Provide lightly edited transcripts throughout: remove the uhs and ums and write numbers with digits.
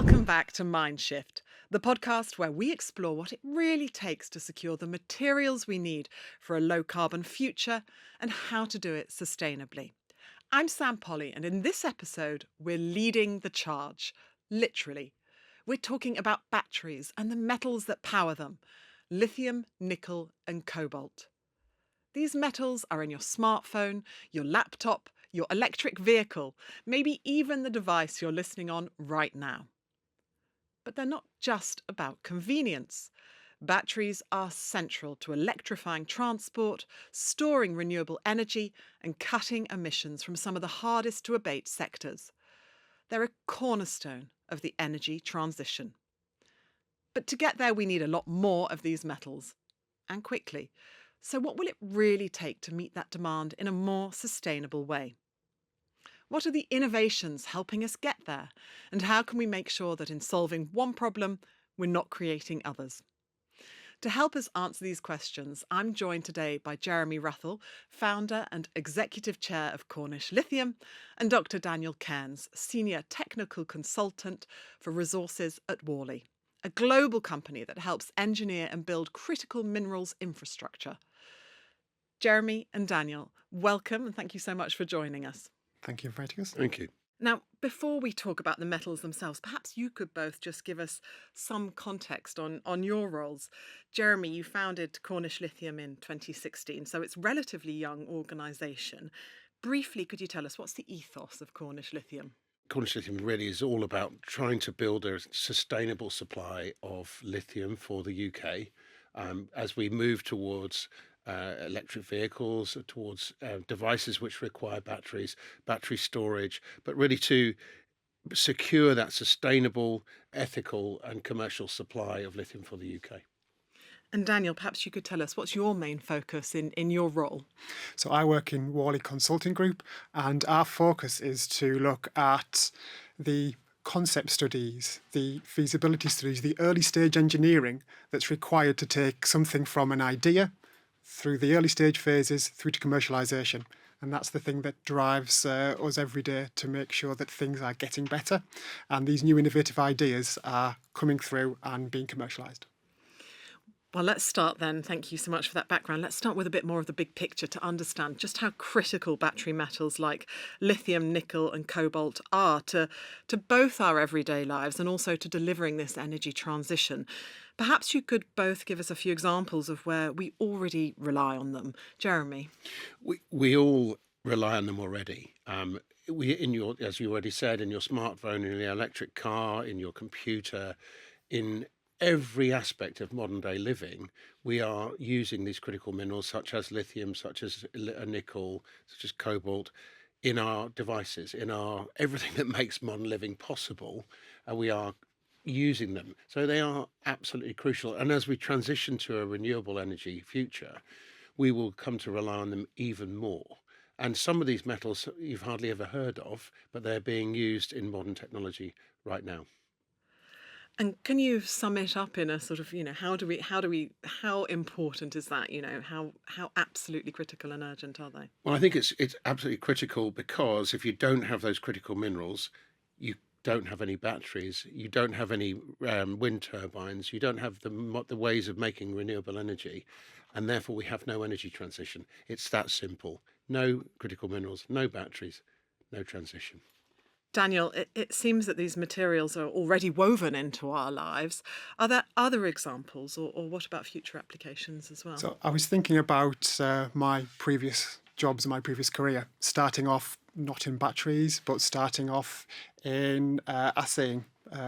Welcome back to Mindshift, the podcast where we explore what it really takes to secure the materials we need for a low-carbon future and how to do it sustainably. I'm Sam Pauly, and in this episode, we're leading the charge, literally. We're talking about batteries and the metals that power them, lithium, nickel and cobalt. These metals are in your smartphone, your laptop, your electric vehicle, maybe even the device you're listening on right now. But they're not just about convenience. Batteries are central to electrifying transport, storing renewable energy, and cutting emissions from some of the hardest to abate sectors. They're a cornerstone of the energy transition. But to get there, we need a lot more of these metals, and quickly. So what will it really take to meet that demand in a more sustainable way? What are the innovations helping us get there? And how can we make sure that in solving one problem, we're not creating others? To help us answer these questions, I'm joined today by Jeremy Wrathall, founder and executive chair of Cornish Lithium, and Dr Daniel Cairns, senior technical consultant for resources at Worley, a global company that helps engineer and build critical minerals infrastructure. Jeremy and Daniel, welcome and thank you so much for joining us. Thank you for inviting us. Thank you. Now, before we talk about the metals themselves, perhaps you could both just give us some context on your roles. Jeremy, you founded Cornish Lithium in 2016, so it's a relatively young organisation. Briefly, could you tell us what's the ethos of Cornish Lithium? Cornish Lithium really is all about trying to build a sustainable supply of lithium for the UK as we move towards electric vehicles, towards devices which require batteries, battery storage, but really to secure that sustainable, ethical and commercial supply of lithium for the UK. And Daniel, perhaps you could tell us what's your main focus in your role? So I work in Worley Consulting Group, and our focus is to look at the concept studies, the feasibility studies, the early stage engineering that's required to take something from an idea through the early stage phases through to commercialisation. And that's the thing that drives us every day to make sure that things are getting better and these new innovative ideas are coming through and being commercialised. Well, let's start then. Thank you so much for that background. Let's start with a bit more of the big picture to understand just how critical battery metals like lithium, nickel and cobalt are to both our everyday lives and also to delivering this energy transition. Perhaps you could both give us a few examples of where we already rely on them. Jeremy? We all rely on them already. As you already said, in your smartphone, in your electric car, in your computer, in every aspect of modern day living, we are using these critical minerals such as lithium, such as nickel, such as cobalt in our devices, in our everything that makes modern living possible, and we are using them. So they are absolutely crucial. And as we transition to a renewable energy future, we will come to rely on them even more. And some of these metals you've hardly ever heard of, but they're being used in modern technology right now. And can you sum it up in a sort of, how important is that? How absolutely critical and urgent are they? Well, I think it's absolutely critical because if you don't have those critical minerals, you don't have any batteries, you don't have any wind turbines, you don't have the ways of making renewable energy, and therefore we have no energy transition. It's that simple. No critical minerals, no batteries, no transition. Daniel, it seems that these materials are already woven into our lives. Are there other examples, or what about future applications as well? So I was thinking about my previous jobs and my previous career, starting off not in batteries, but starting off in assaying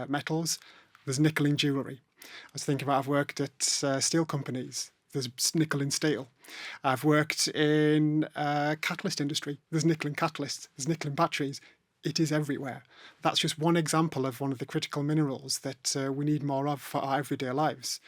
metals. There's nickel in jewellery. I was thinking about, I've worked at steel companies. There's nickel in steel. I've worked in catalyst industry. There's nickel in catalysts. There's nickel in batteries. It is everywhere. That's just one example of one of the critical minerals that we need more of for our everyday lives.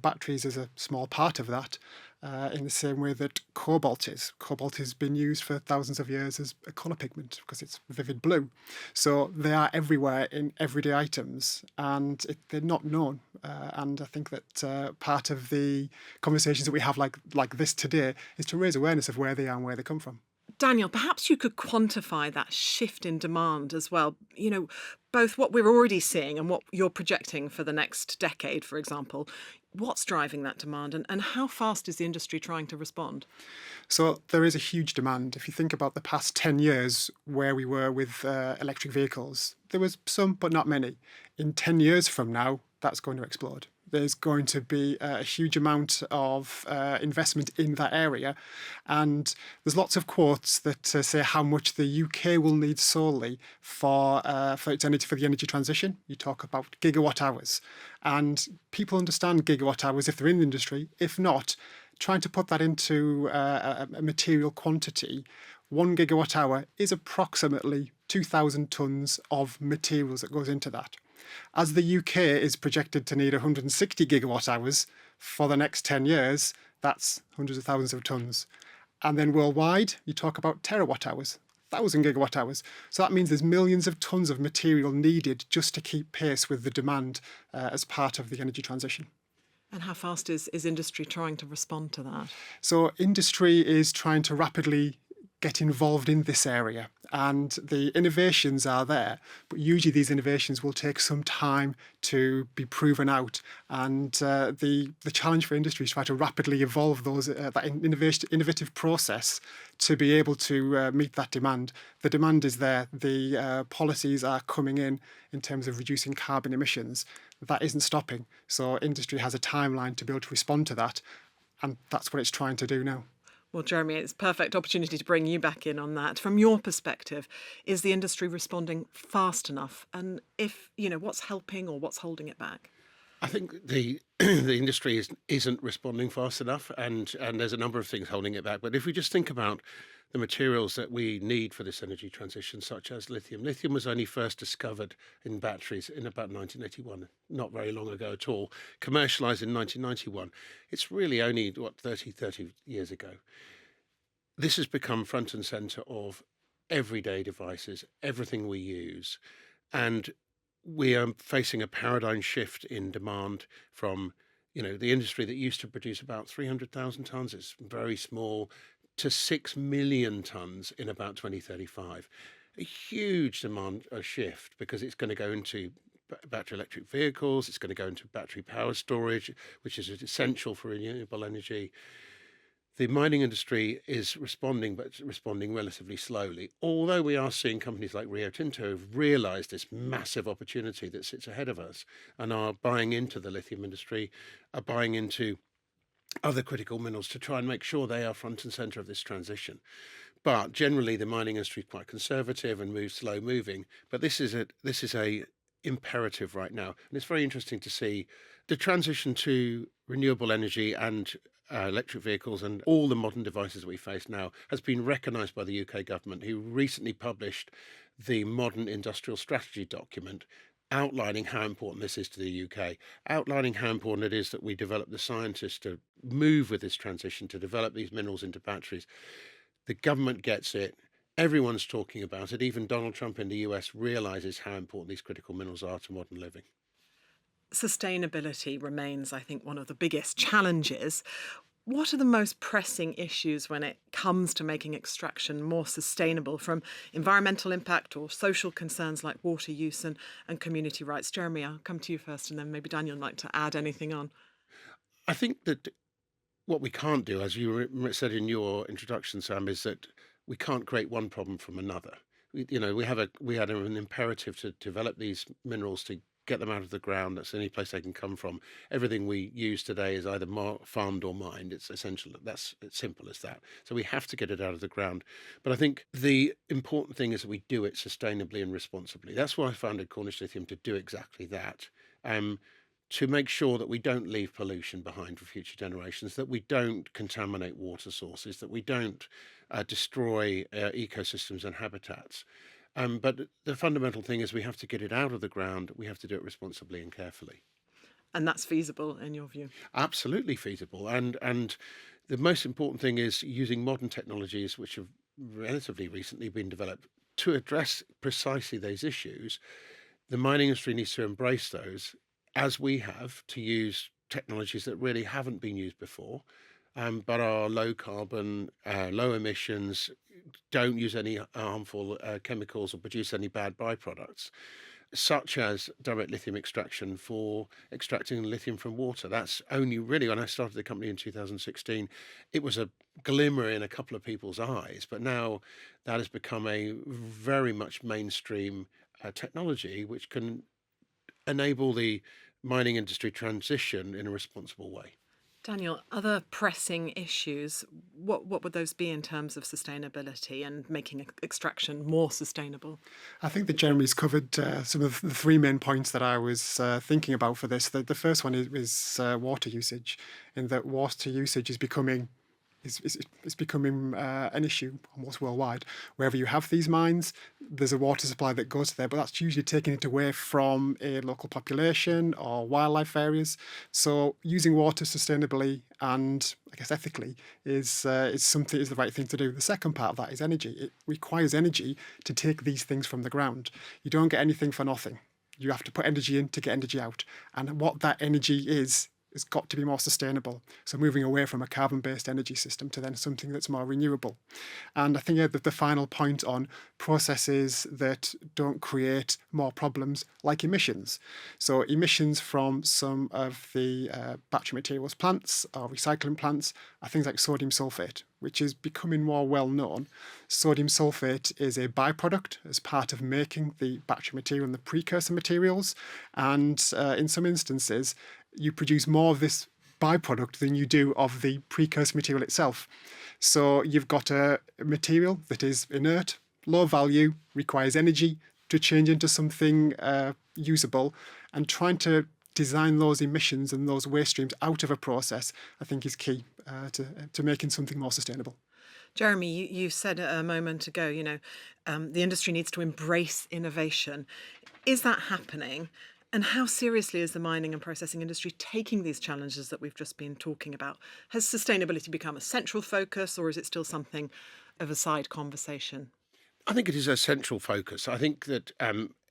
Batteries is a small part of that, in the same way that cobalt is. Cobalt has been used for thousands of years as a colour pigment because it's vivid blue. So they are everywhere in everyday items, and they're not known. And I think that part of the conversations that we have like this today is to raise awareness of where they are and where they come from. Daniel, perhaps you could quantify that shift in demand as well. Both what we're already seeing and what you're projecting for the next decade, for example. What's driving that demand and how fast is the industry trying to respond? So there is a huge demand. If you think about the past 10 years where we were with electric vehicles, there was some, but not many. In 10 years from now, that's going to explode. There's going to be a huge amount of investment in that area. And there's lots of quotes that say how much the UK will need solely for its energy, for the energy transition. You talk about gigawatt hours. And people understand gigawatt hours if they're in the industry. If not, trying to put that into a material quantity, 1 gigawatt hour is approximately 2,000 tonnes of materials that goes into that. As the UK is projected to need 160 gigawatt hours for the next 10 years, that's hundreds of thousands of tonnes. And then worldwide, you talk about terawatt hours, 1,000 gigawatt hours. So that means there's millions of tonnes of material needed just to keep pace with the demand as part of the energy transition. And how fast is industry trying to respond to that? So industry is trying to rapidly get involved in this area, and the innovations are there, but usually these innovations will take some time to be proven out, and the challenge for industry is to try to rapidly evolve that innovative process to be able to meet that demand. The demand is there. The policies are coming in terms of reducing carbon emissions. That isn't stopping, so industry has a timeline to be able to respond to that, and that's what it's trying to do now. Well, Jeremy, it's a perfect opportunity to bring you back in on that. From your perspective, is the industry responding fast enough? And if, what's helping or what's holding it back? I think the the industry isn't responding fast enough, and there's a number of things holding it back. But if we just think about the materials that we need for this energy transition, such as lithium. Lithium was only first discovered in batteries in about 1981, not very long ago at all, commercialised in 1991. It's really only, 30 years ago. This has become front and centre of everyday devices, everything we use. And we are facing a paradigm shift in demand from, the industry that used to produce about 300,000 tonnes, it's very small, to 6 million tonnes in about 2035. A huge demand shift because it's going to go into battery electric vehicles, it's going to go into battery power storage, which is essential for renewable energy. The mining industry is responding, but it's responding relatively slowly. Although we are seeing companies like Rio Tinto have realised this massive opportunity that sits ahead of us and are buying into the lithium industry, are buying into other critical minerals to try and make sure they are front and centre of this transition. But generally, the mining industry is quite conservative and moves slow moving. But this is a imperative right now, and it's very interesting to see the transition to renewable energy and electric vehicles and all the modern devices that we face now has been recognised by the UK government, who recently published the Modern Industrial Strategy document outlining how important this is to the UK, outlining how important it is that we develop the scientists to move with this transition, to develop these minerals into batteries. The government gets it. Everyone's talking about it. Even Donald Trump in the US realises how important these critical minerals are to modern living. Sustainability remains, I think, one of the biggest challenges. What are the most pressing issues when it comes to making extraction more sustainable, from environmental impact or social concerns like water use and community rights? Jeremy, I'll come to you first, and then maybe Daniel might like to add anything on. I think that what we can't do, as you said in your introduction, Sam, is that we can't create one problem from another. We had an imperative to develop these minerals, to get them out of the ground. That's the only place they can come from. Everything we use today is either farmed or mined. It's essential. That's as simple as that. So we have to get it out of the ground. But I think the important thing is that we do it sustainably and responsibly. That's why I founded Cornish Lithium, to do exactly that. To make sure that we don't leave pollution behind for future generations, that we don't contaminate water sources, that we don't destroy ecosystems and habitats. But the fundamental thing is we have to get it out of the ground. We have to do it responsibly and carefully. And that's feasible in your view? Absolutely feasible. And the most important thing is using modern technologies, which have relatively recently been developed to address precisely those issues. The mining industry needs to embrace those, as we have, to use technologies that really haven't been used before, but are low carbon, low emissions, don't use any harmful chemicals or produce any bad byproducts, such as direct lithium extraction for extracting lithium from water. That's only really, when I started the company in 2016, it was a glimmer in a couple of people's eyes, but now that has become a very much mainstream technology which can enable the mining industry transition in a responsible way. Daniel, other pressing issues, what would those be in terms of sustainability and making extraction more sustainable? I think that Jeremy's covered some of the three main points that I was thinking about for this. The first one is water usage, in that water usage is becoming an issue almost worldwide. Wherever you have these mines, there's a water supply that goes there, but that's usually taking it away from a local population or wildlife areas. So using water sustainably and I guess ethically is the right thing to do. The second part of that is energy. It requires energy to take these things from the ground. You don't get anything for nothing. You have to put energy in to get energy out. And what that energy is, it's got to be more sustainable. So moving away from a carbon-based energy system to then something that's more renewable. And I think the final point on processes that don't create more problems, like emissions. So emissions from some of the battery materials plants or recycling plants are things like sodium sulfate, which is becoming more well known. Sodium sulfate is a byproduct as part of making the battery material and the precursor materials. And in some instances, you produce more of this byproduct than you do of the precursor material itself. So you've got a material that is inert, low value, requires energy to change into something usable, and trying to design those emissions and those waste streams out of a process, I think, is key to making something more sustainable. Jeremy, you said a moment ago, the industry needs to embrace innovation. Is that happening? And how seriously is the mining and processing industry taking these challenges that we've just been talking about? Has sustainability become a central focus, or is it still something of a side conversation? I think it is a central focus. I think that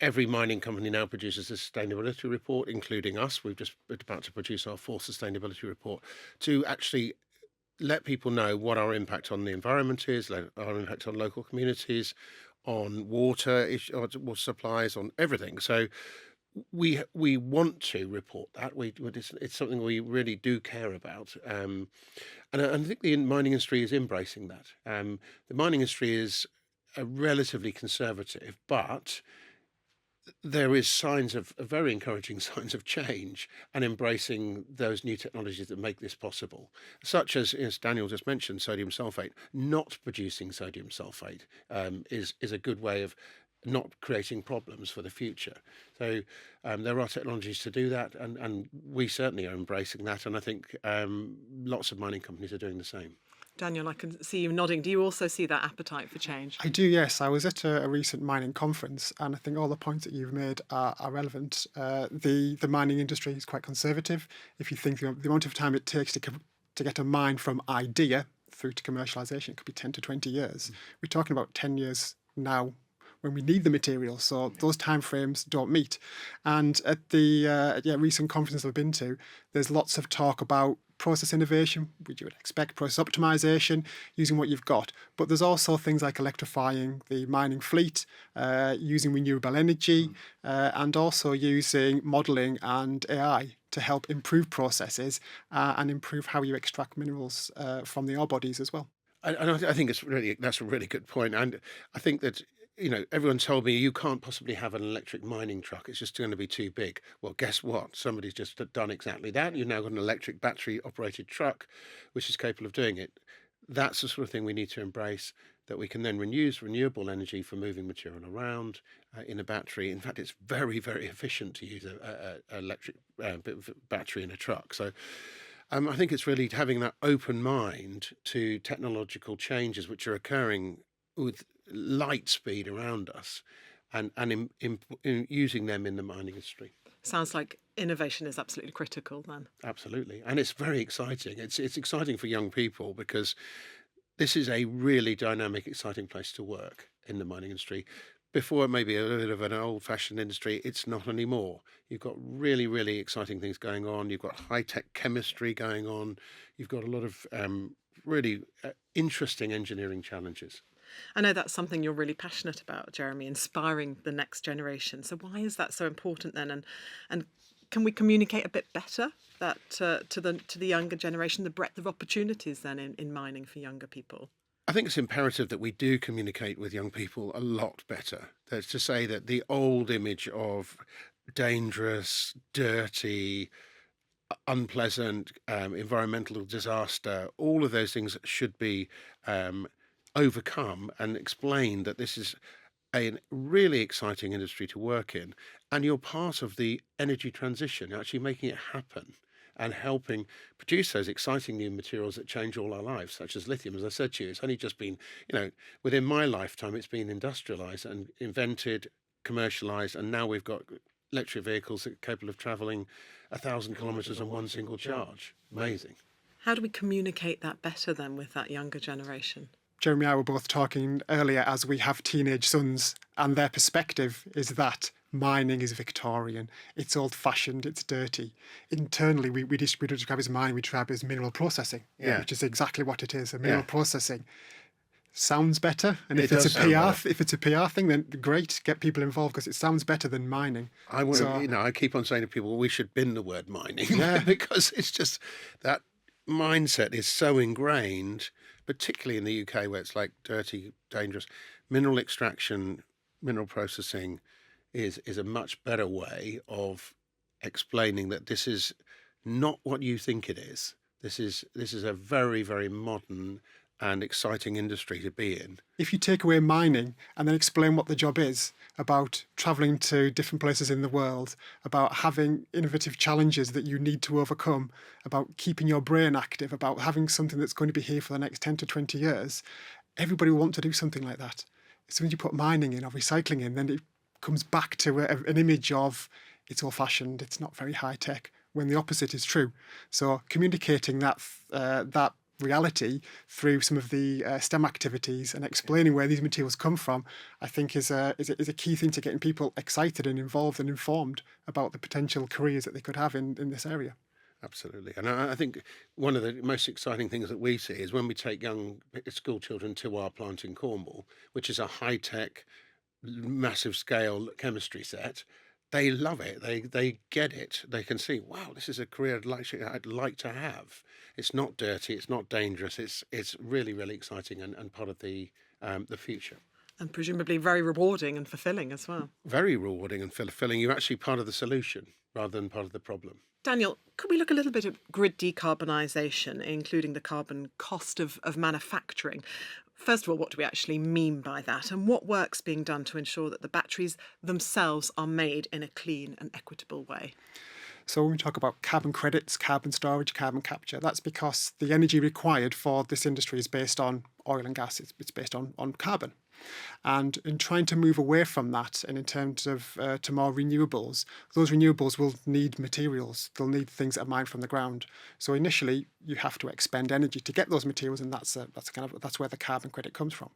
every mining company now produces a sustainability report, including us. We're about to produce our fourth sustainability report to actually let people know what our impact on the environment is, our impact on local communities, on water supplies, on everything. So we want to report that. It's something we really do care about, and I think the mining industry is embracing that. The mining industry is relatively conservative, but there is very encouraging signs of change and embracing those new technologies that make this possible, such as Daniel just mentioned, sodium sulfate. Not producing sodium sulfate is a good way of not creating problems for the future. So there are technologies to do that, and we certainly are embracing that, and I think lots of mining companies are doing the same. Daniel, I can see you nodding. Do you also see that appetite for change? I do, yes. I was at a recent mining conference, and I think all the points that you've made are relevant. The mining industry is quite conservative. If you think the amount of time it takes to get a mine from idea through to commercialisation, it could be 10 to 20 years. We're talking about 10 years now when we need the material, so those timeframes don't meet. And at the recent conferences I've been to, there's lots of talk about process innovation, which you would expect, process optimization, using what you've got. But there's also things like electrifying the mining fleet, using renewable energy, and also using modelling and AI to help improve processes and improve how you extract minerals from the ore bodies as well. And I think that's a really good point. And I think that everyone told me you can't possibly have an electric mining truck. It's just going to be too big. Well, guess what? Somebody's just done exactly that. You've now got an electric battery operated truck, which is capable of doing it. That's the sort of thing we need to embrace, that we can then use renewable energy for moving material around in a battery. In fact, it's very, very efficient to use an electric battery in a truck. So I think it's really having that open mind to technological changes which are occurring with light speed around us, and in using them in the mining industry. Sounds like innovation is absolutely critical then. Absolutely, and it's very exciting. It's exciting for young people because this is a really dynamic, exciting place to work in the mining industry. Before, it may be a little bit of an old-fashioned industry. It's not anymore. You've got really, really exciting things going on. You've got high-tech chemistry going on. You've got a lot of really interesting engineering challenges. I know that's something you're really passionate about, Jeremy, inspiring the next generation. So why is that so important then? And can we communicate a bit better that to the younger generation, the breadth of opportunities then in mining for younger people? I think it's imperative that we do communicate with young people a lot better. That's to say that the old image of dangerous, dirty, unpleasant, environmental disaster, all of those things should be um, overcome and explained that this is a really exciting industry to work in, and you're part of the energy transition, actually making it happen and helping produce those exciting new materials that change all our lives, such as lithium. As I said to you, it's only just been, within my lifetime, it's been industrialized and invented, commercialized, and now we've got electric vehicles that are capable of traveling 1,000 kilometers on one single charge. Amazing. How do we communicate that better then with that younger generation? Jeremy and I were both talking earlier as we have teenage sons, and their perspective is that mining is Victorian, it's old-fashioned, it's dirty. Internally, we don't describe it as mining, we describe it as mineral processing, which is exactly what it is, mineral processing. Sounds better, and if it's a PR thing, then great, get people involved because it sounds better than mining. I keep on saying to people, we should bin the word mining because it's just that mindset is so ingrained, particularly in the UK where it's like dirty, dangerous. Mineral extraction, mineral processing is a much better way of explaining that this is not what you think it is. This is a very, very modern and exciting industry to be in. If you take away mining and then explain what the job is, about travelling to different places in the world, about having innovative challenges that you need to overcome, about keeping your brain active, about having something that's going to be here for the next 10 to 20 years, everybody will want to do something like that. As soon as you put mining in or recycling in, then it comes back to an image of it's old-fashioned, it's not very high-tech, when the opposite is true. So communicating that reality through some of the STEM activities and explaining where these materials come from, I think is a key thing to getting people excited and involved and informed about the potential careers that they could have in this area. Absolutely. And I think one of the most exciting things that we see is when we take young school children to our plant in Cornwall, which is a high-tech, massive scale chemistry set. They love it. They get it. They can see, wow, this is a career I'd like to have. It's not dirty. It's not dangerous. It's really, really exciting and part of the future. And presumably very rewarding and fulfilling as well. Very rewarding and fulfilling. You're actually part of the solution rather than part of the problem. Daniel, could we look a little bit at grid decarbonisation, including the carbon cost of manufacturing? First of all, what do we actually mean by that, and what work's being done to ensure that the batteries themselves are made in a clean and equitable way? So when we talk about carbon credits, carbon storage, carbon capture, that's because the energy required for this industry is based on oil and gas. It's based on carbon. And in trying to move away from that and in terms of to more renewables, those renewables will need materials. They'll need things that are mined from the ground. So initially, you have to expend energy to get those materials, and that's where the carbon credit comes from.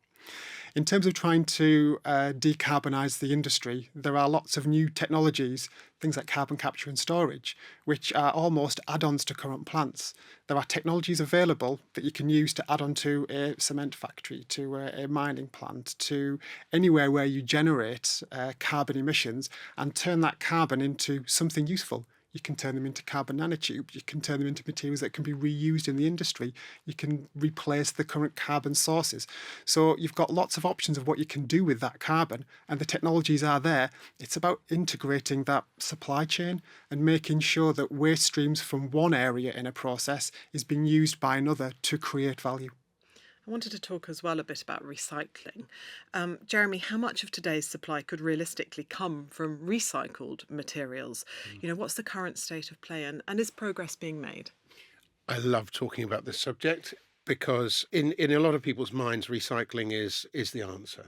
In terms of trying to decarbonise the industry, there are lots of new technologies, things like carbon capture and storage, which are almost add-ons to current plants. There are technologies available that you can use to add on to a cement factory, to a mining plant, to anywhere where you generate carbon emissions and turn that carbon into something useful. You can turn them into carbon nanotubes. You can turn them into materials that can be reused in the industry. You can replace the current carbon sources. So you've got lots of options of what you can do with that carbon, and the technologies are there. It's about integrating that supply chain and making sure that waste streams from one area in a process is being used by another to create value. I wanted to talk as well a bit about recycling. Jeremy, how much of today's supply could realistically come from recycled materials? What's the current state of play, and is progress being made? I love talking about this subject because in a lot of people's minds, recycling is the answer.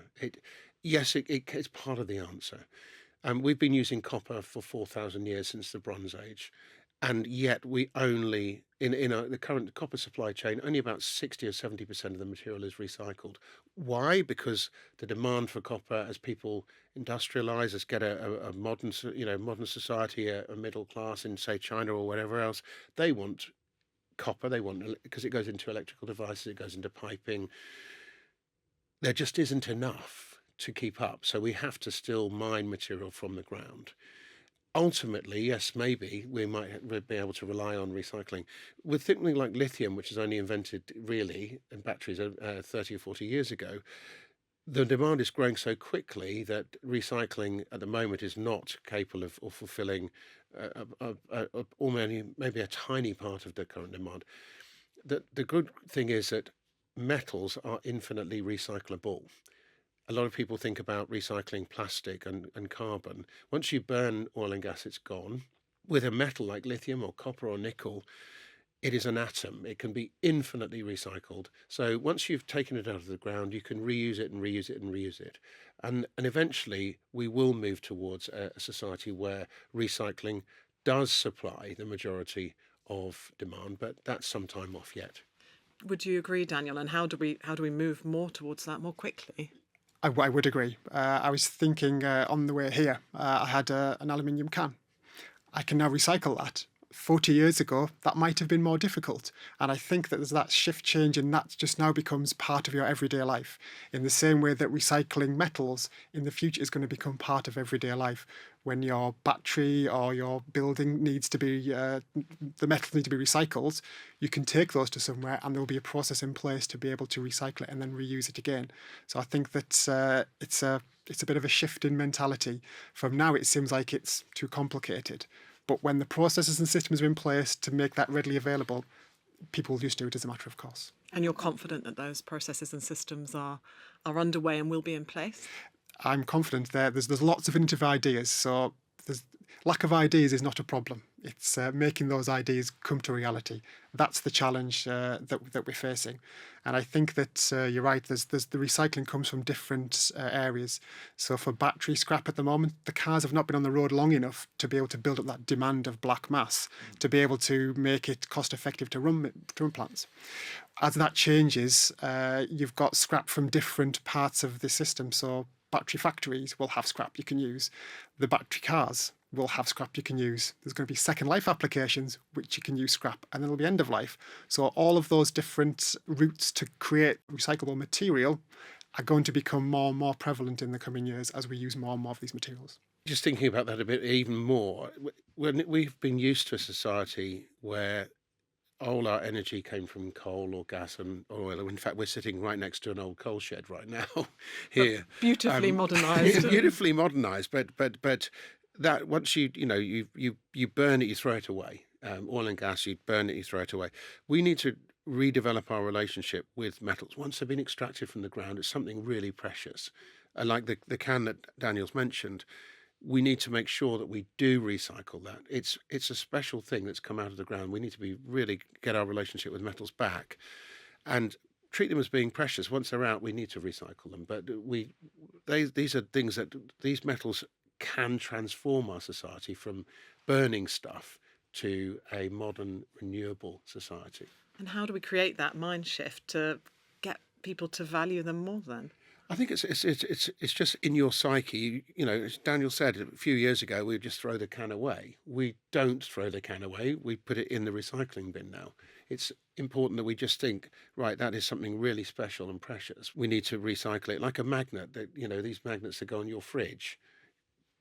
It's part of the answer. We've been using copper for 4,000 years since the Bronze Age. And yet we only, in the current copper supply chain, only about 60 or 70% of the material is recycled. Why? Because the demand for copper, as people industrialize, as get a modern society, a middle class in, say, China or whatever else, they want copper. They want, because it goes into electrical devices, it goes into piping. there just isn't enough to keep up. So we have to still mine material from the ground. Ultimately, yes, maybe we might be able to rely on recycling. With something like lithium, which is only invented really in batteries 30 or 40 years ago, the demand is growing so quickly that recycling at the moment is not capable of fulfilling or maybe a tiny part of the current demand. The good thing is that metals are infinitely recyclable. A lot of people think about recycling plastic and carbon. Once you burn oil and gas, it's gone. With a metal like lithium or copper or nickel, it is an atom. It can be infinitely recycled. So once you've taken it out of the ground, you can reuse it and reuse it and reuse it. And eventually we will move towards a society where recycling does supply the majority of demand, but that's some time off yet. Would you agree, Daniel? And how do we move more towards that more quickly? I would agree. I was thinking on the way here, I had an aluminium can. I can now recycle that. 40 years ago, that might have been more difficult. And I think that there's that shift change, and that just now becomes part of your everyday life. In the same way that recycling metals in the future is going to become part of everyday life. When your battery or your building needs to be, the metals need to be recycled, you can take those to somewhere and there'll be a process in place to be able to recycle it and then reuse it again. So I think that it's a bit of a shift in mentality. From now, it seems like it's too complicated. But when the processes and systems are in place to make that readily available, people will just do it as a matter of course. And you're confident that those processes and systems are underway and will be in place? I'm confident there's lots of innovative ideas, so lack of ideas is not a problem. It's making those ideas come to reality. That's the challenge that we're facing. And I think that you're right, there's the recycling comes from different areas. So for battery scrap at the moment, the cars have not been on the road long enough to be able to build up that demand of black mass, to be able to make it cost effective to run plants. As that changes, you've got scrap from different parts of the system. So battery factories will have scrap you can use. The battery cars will have scrap you can use. There's going to be second life applications which you can use scrap, and then there'll be end of life. So all of those different routes to create recyclable material are going to become more and more prevalent in the coming years as we use more and more of these materials. Just thinking about that a bit even more, when we've been used to a society where all our energy came from coal or gas and oil. In fact, we're sitting right next to an old coal shed right now here. Beautifully modernised. Beautifully modernised, but that once you burn it, you throw it away. Oil and gas, you burn it, you throw it away. We need to redevelop our relationship with metals. Once they've been extracted from the ground, it's something really precious. Like the can that Daniel's mentioned, we need to make sure that we do recycle that. It's a special thing that's come out of the ground. We need to really get our relationship with metals back and treat them as being precious. Once they're out, we need to recycle them. But these are things that these metals can transform our society from burning stuff to a modern renewable society. And how do we create that mind shift to get people to value them more then? I think it's just in your psyche. As Daniel said a few years ago, we'd just throw the can away. We don't throw the can away. We put it in the recycling bin now. It's important that we just think, right, that is something really special and precious. We need to recycle it like a magnet. These magnets that go on your fridge.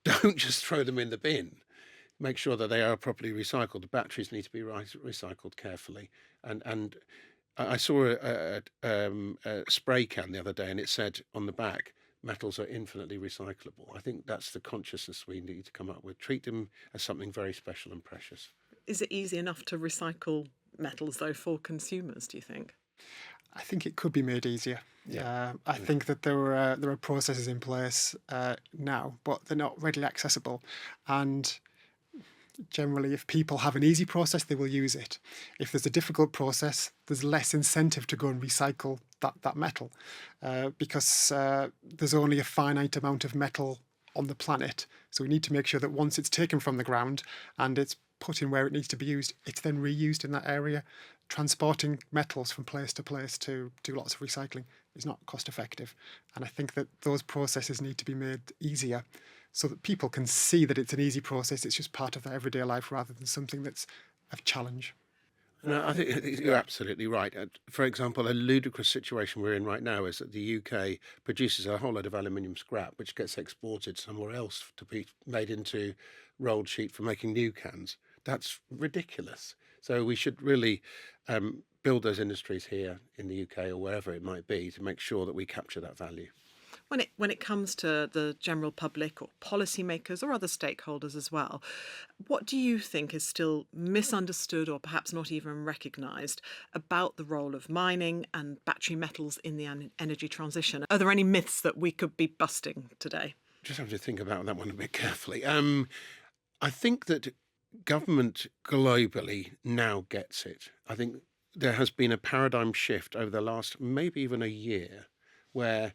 Don't just throw them in the bin. Make sure that they are properly recycled. The batteries need to be recycled carefully. And I saw a spray can the other day, and it said on the back, metals are infinitely recyclable. I think that's the consciousness we need to come up with. Treat them as something very special and precious. Is it easy enough to recycle metals, though, for consumers, do you think? I think it could be made easier. I think that there are processes in place now, but they're not readily accessible. And generally, if people have an easy process, they will use it. If there's a difficult process, there's less incentive to go and recycle that metal because there's only a finite amount of metal on the planet. So we need to make sure that once it's taken from the ground and it's put in where it needs to be used, it's then reused in that area. Transporting metals from place to place to do lots of recycling is not cost effective. And I think that those processes need to be made easier so that people can see that it's an easy process. It's just part of their everyday life rather than something that's a challenge. No, I think you're absolutely right. For example, a ludicrous situation we're in right now is that the UK produces a whole load of aluminium scrap, which gets exported somewhere else to be made into rolled sheet for making new cans. That's ridiculous. So we should really build those industries here in the UK or wherever it might be to make sure that we capture that value. When it comes to the general public or policymakers or other stakeholders as well, what do you think is still misunderstood or perhaps not even recognised about the role of mining and battery metals in the energy transition? Are there any myths that we could be busting today? Just have to think about that one a bit carefully. I think that government globally now gets it. I think there has been a paradigm shift over the last maybe even a year where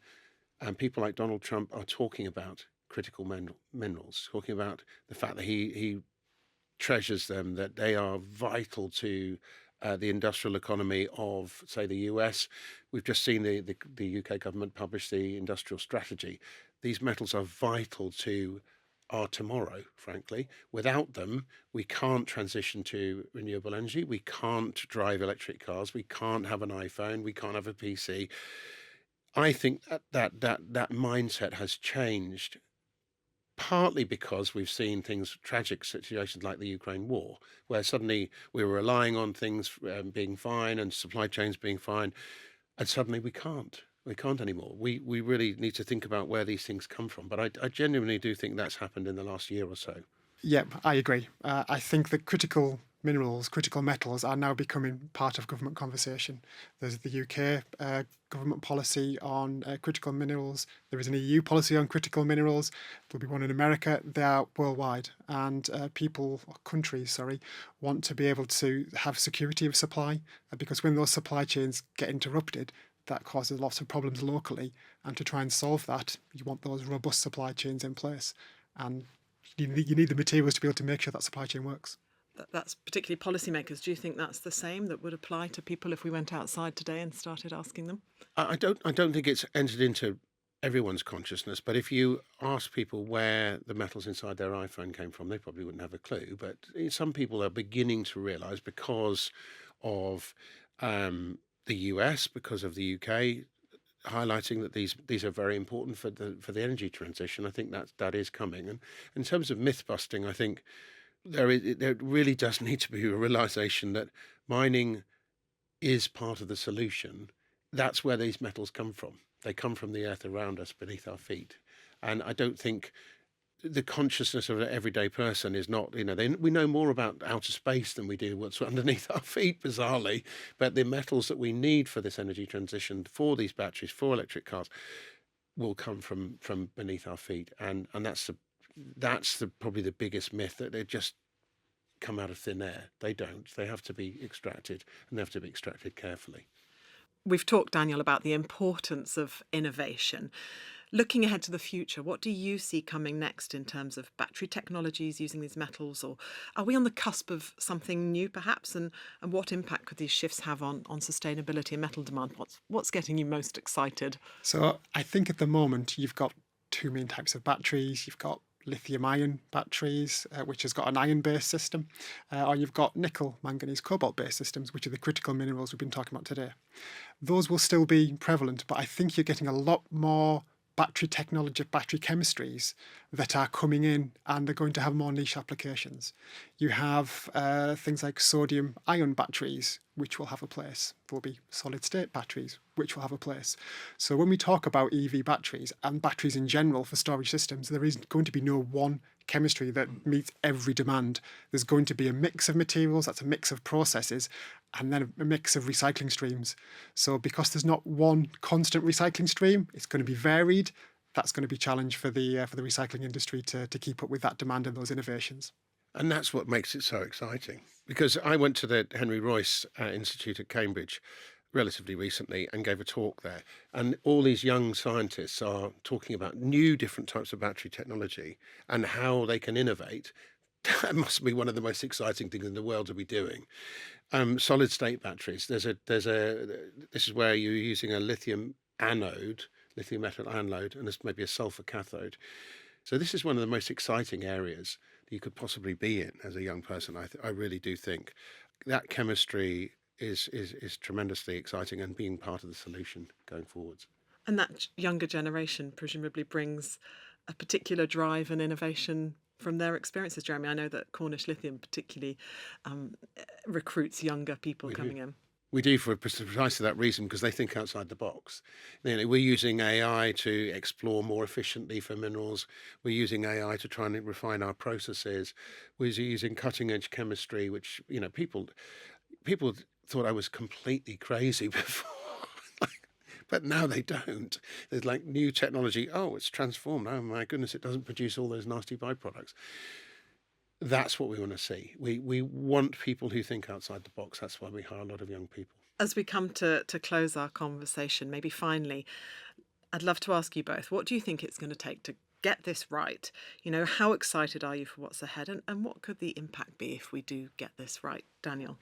people like Donald Trump are talking about critical minerals, talking about the fact that he treasures them, that they are vital to the industrial economy of, say, the US. We've just seen the UK government publish the industrial strategy. These metals are vital to our tomorrow, frankly. Without them, we can't transition to renewable energy. We can't drive electric cars. We can't have an iPhone. We can't have a PC. I think that mindset has changed partly because we've seen tragic situations like the Ukraine war, where suddenly we were relying on things being fine and supply chains being fine, and suddenly we can't. We can't anymore. We really need to think about where these things come from. But I genuinely do think that's happened in the last year or so. Yep, I agree. I think that critical minerals, critical metals are now becoming part of government conversation. There's the UK government policy on critical minerals. There is an EU policy on critical minerals. There'll be one in America. They are worldwide. And countries, want to be able to have security of supply because when those supply chains get interrupted, that causes lots of problems locally. And to try and solve that, you want those robust supply chains in place. And you need the materials to be able to make sure that supply chain works. That's particularly policymakers. Do you think that's the same that would apply to people if we went outside today and started asking them? I don't think it's entered into everyone's consciousness, but if you ask people where the metals inside their iPhone came from, they probably wouldn't have a clue. But some people are beginning to realise because of the US, because of the UK, highlighting that these are very important for the energy transition. I think that is coming. And in terms of myth busting, I think there really does need to be a realization that mining is part of the solution. That's where these metals come from. They come from the earth around us, beneath our feet. And I don't think the consciousness of an everyday person is not, we know more about outer space than we do what's underneath our feet, bizarrely. But the metals that we need for this energy transition, for these batteries, for electric cars, will come from beneath our feet. And that's probably the biggest myth, that they just come out of thin air. They don't. They have to be extracted, and they have to be extracted carefully. We've talked, Daniel, about the importance of innovation. Looking ahead to the future, what do you see coming next in terms of battery technologies using these metals? Or are we on the cusp of something new, perhaps? And what impact could these shifts have on sustainability and metal demand? What's getting you most excited? So I think at the moment you've got two main types of batteries. You've got lithium-ion batteries, which has got an iron-based system, or you've got nickel, manganese, cobalt-based systems, which are the critical minerals we've been talking about today. Those will still be prevalent, but I think you're getting a lot more battery technology, battery chemistries that are coming in, and they're going to have more niche applications. You have things like sodium-ion batteries, which will have a place. There will be solid-state batteries, which will have a place. So when we talk about EV batteries and batteries in general for storage systems, there is going to be no one chemistry that meets every demand. There's going to be a mix of materials, that's a mix of processes, and then a mix of recycling streams. So because there's not one constant recycling stream, it's going to be varied. That's going to be a challenge for the recycling industry to keep up with that demand and those innovations. And that's what makes it so exciting. Because I went to the Henry Royce Institute at Cambridge relatively recently and gave a talk there. And all these young scientists are talking about new different types of battery technology and how they can innovate. That must be one of the most exciting things in the world to be doing. Solid state batteries. This is where you're using a lithium metal anode, and there's maybe a sulfur cathode. So this is one of the most exciting areas that you could possibly be in as a young person. I really do think. that chemistry is tremendously exciting and being part of the solution going forwards. And that younger generation presumably brings a particular drive and innovation from their experiences, Jeremy. I know that Cornish Lithium particularly recruits younger people We do. coming in. We do for precisely that reason, because they think outside the box. We're using AI to explore more efficiently for minerals. We're using AI to try and refine our processes. We're using cutting edge chemistry, which people thought I was completely crazy before. But now they don't. There's like new technology. Oh, it's transformed. Oh my goodness, it doesn't produce all those nasty byproducts. That's what we want to see. We want people who think outside the box. That's why we hire a lot of young people. As we come to close our conversation, maybe finally, I'd love to ask you both, what do you think it's going to take to get this right? You know, how excited are you for what's ahead, and what could the impact be if we do get this right? Daniel?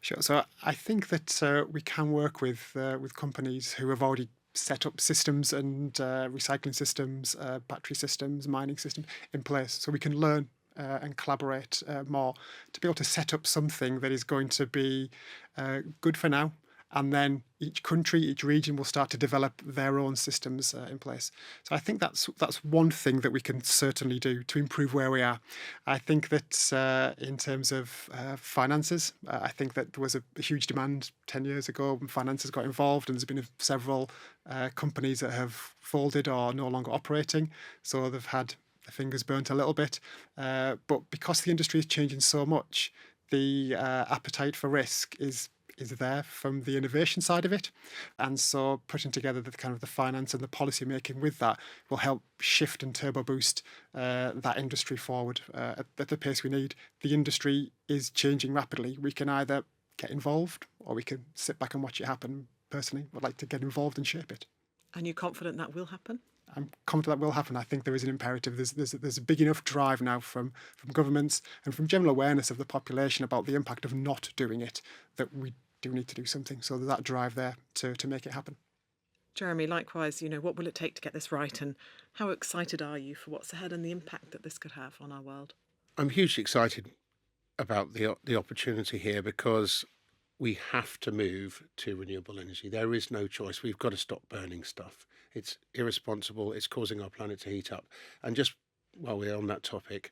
Sure. So I think that we can work with companies who have already set up systems and recycling systems, battery systems, mining systems in place, so we can learn and collaborate more to be able to set up something that is going to be good for now. And then each country, each region will start to develop their own systems in place. So I think that's one thing that we can certainly do to improve where we are. I think that in terms of finances, I think that there was a huge demand 10 years ago when finances got involved, and there's been several companies that have folded or no longer operating. So they've had their fingers burnt a little bit. But because the industry is changing so much, the appetite for risk is there from the innovation side of it. And so putting together the kind of the finance and the policy making with that will help shift and turbo boost that industry forward at the pace we need. The industry is changing rapidly. We can either get involved or we can sit back and watch it happen. Personally, I'd like to get involved and shape it. And you're confident that will happen? I'm confident that will happen. I think there is an imperative. There's a big enough drive now from governments and from general awareness of the population about the impact of not doing it that we do need to do something. So there's that drive there to make it happen. Jeremy, likewise, you know, what will it take to get this right, and how excited are you for what's ahead and the impact that this could have on our world? I'm hugely excited about the opportunity here, because we have to move to renewable energy. There is no choice. We've got to stop burning stuff. It's irresponsible. It's causing our planet to heat up. And just while we're on that topic,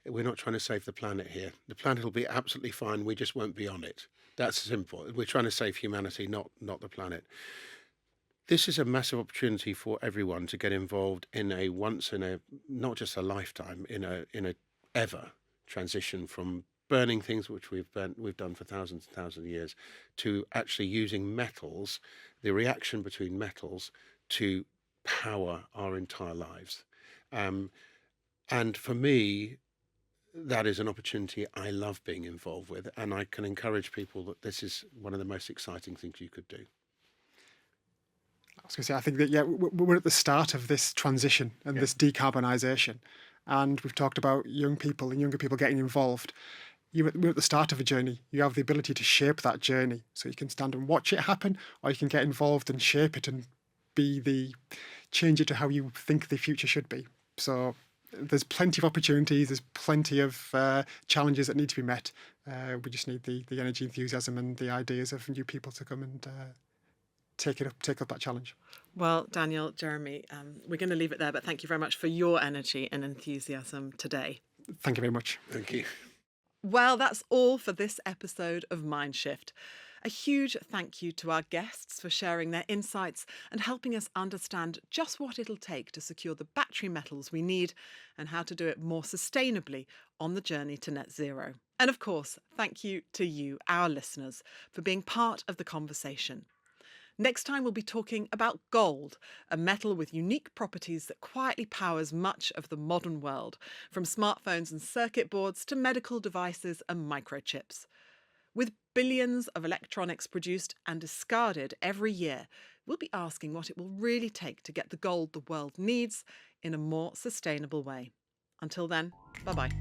we're not trying to save the planet here. The planet will be absolutely fine. We just won't be on it. That's simple. We're trying to save humanity, not the planet. This is a massive opportunity for everyone to get involved in not just a lifetime, in a ever transition from burning things, which we've done for thousands and thousands of years, to actually using metals, the reaction between metals, to power our entire lives. And for me, that is an opportunity I love being involved with, and I can encourage people that this is one of the most exciting things you could do. I was going to say, I think that, we're at the start of this transition and this decarbonisation. And we've talked about young people and younger people getting involved. We're at the start of a journey. You have the ability to shape that journey. So you can stand and watch it happen, or you can get involved and shape it and change it to how you think the future should be. So there's plenty of opportunities. There's plenty of challenges that need to be met. We just need the energy, enthusiasm and the ideas of new people to come and take up that challenge. Well, Daniel, Jeremy, we're going to leave it there, but thank you very much for your energy and enthusiasm today. Thank you very much. Thank you. Well, that's all for this episode of Mindshift. A huge thank you to our guests for sharing their insights and helping us understand just what it'll take to secure the battery metals we need and how to do it more sustainably on the journey to net zero. And of course, thank you to you, our listeners, for being part of the conversation. Next time, we'll be talking about gold, a metal with unique properties that quietly powers much of the modern world, from smartphones and circuit boards to medical devices and microchips. With billions of electronics produced and discarded every year, we'll be asking what it will really take to get the gold the world needs in a more sustainable way. Until then, bye-bye.